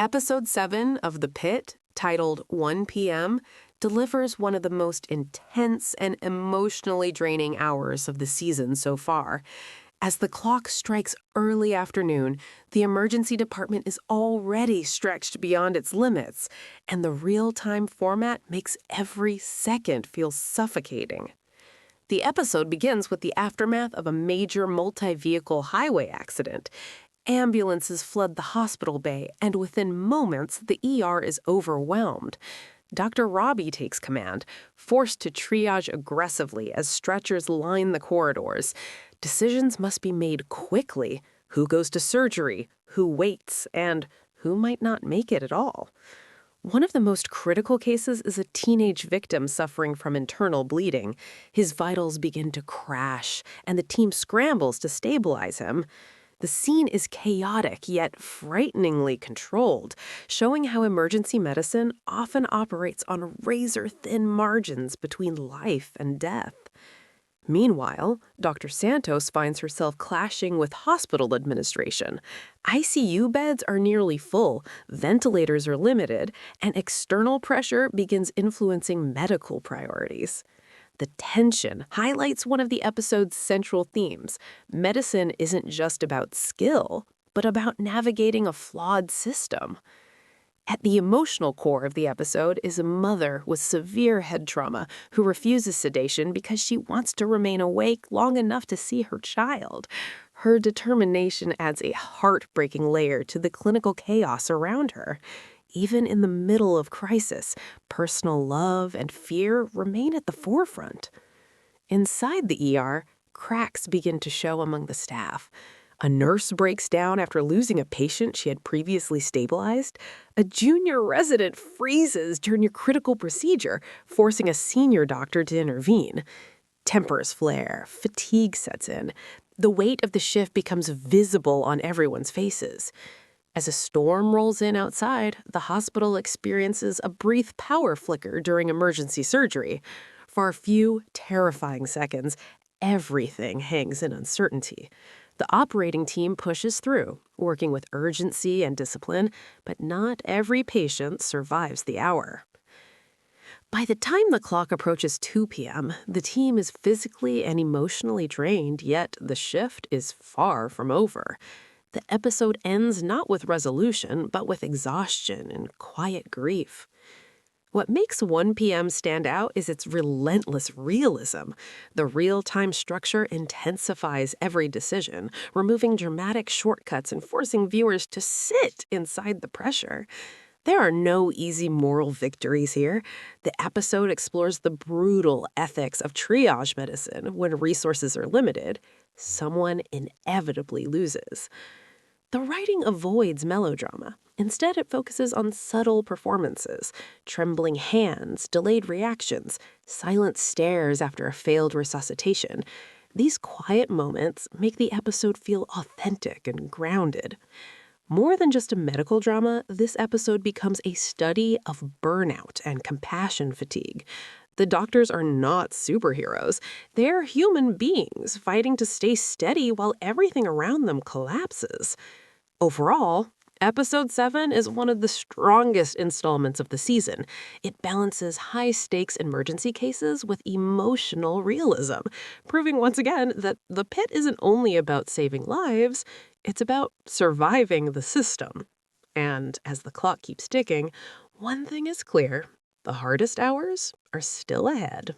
Episode 7 of The Pitt, titled 1 p.m., delivers one of the most intense and emotionally draining hours of the season so far. As the clock strikes early afternoon, the emergency department is already stretched beyond its limits, and the real-time format makes every second feel suffocating. The episode begins with the aftermath of a major multi-vehicle highway accident. Ambulances flood the hospital bay, and within moments, the ER is overwhelmed. Dr. Robbie takes command, forced to triage aggressively as stretchers line the corridors. Decisions must be made quickly. Who goes to surgery, who waits, and who might not make it at all. One of the most critical cases is a teenage victim suffering from internal bleeding. His vitals begin to crash, and the team scrambles to stabilize him. The scene is chaotic yet frighteningly controlled, showing how emergency medicine often operates on razor-thin margins between life and death. Meanwhile, Dr. Santos finds herself clashing with hospital administration. ICU beds are nearly full, ventilators are limited, and external pressure begins influencing medical priorities. The tension highlights one of the episode's central themes. Medicine isn't just about skill, but about navigating a flawed system. At the emotional core of the episode is a mother with severe head trauma who refuses sedation because she wants to remain awake long enough to see her child. Her determination adds a heartbreaking layer to the clinical chaos around her. Even in the middle of crisis, personal love and fear remain at the forefront. Inside the ER, cracks begin to show among the staff. A nurse breaks down after losing a patient she had previously stabilized. A junior resident freezes during a critical procedure, forcing a senior doctor to intervene. Tempers flare, fatigue sets in. The weight of the shift becomes visible on everyone's faces. As a storm rolls in outside, the hospital experiences a brief power flicker during emergency surgery. For a few terrifying seconds, everything hangs in uncertainty. The operating team pushes through, working with urgency and discipline, but not every patient survives the hour. By the time the clock approaches 2 p.m., the team is physically and emotionally drained, yet the shift is far from over. The episode ends not with resolution, but with exhaustion and quiet grief. What makes 1 p.m. stand out is its relentless realism. The real-time structure intensifies every decision, removing dramatic shortcuts and forcing viewers to sit inside the pressure. There are no easy moral victories here. The episode explores the brutal ethics of triage medicine. When resources are limited, someone inevitably loses. The writing avoids melodrama. Instead, it focuses on subtle performances, trembling hands, delayed reactions, silent stares after a failed resuscitation. These quiet moments make the episode feel authentic and grounded. More than just a medical drama, this episode becomes a study of burnout and compassion fatigue. The doctors are not superheroes. They're human beings fighting to stay steady while everything around them collapses. Overall, Episode 7 is one of the strongest installments of the season. It balances high-stakes emergency cases with emotional realism, proving once again that the Pit isn't only about saving lives, it's about surviving the system. And as the clock keeps ticking, one thing is clear: the hardest hours are still ahead.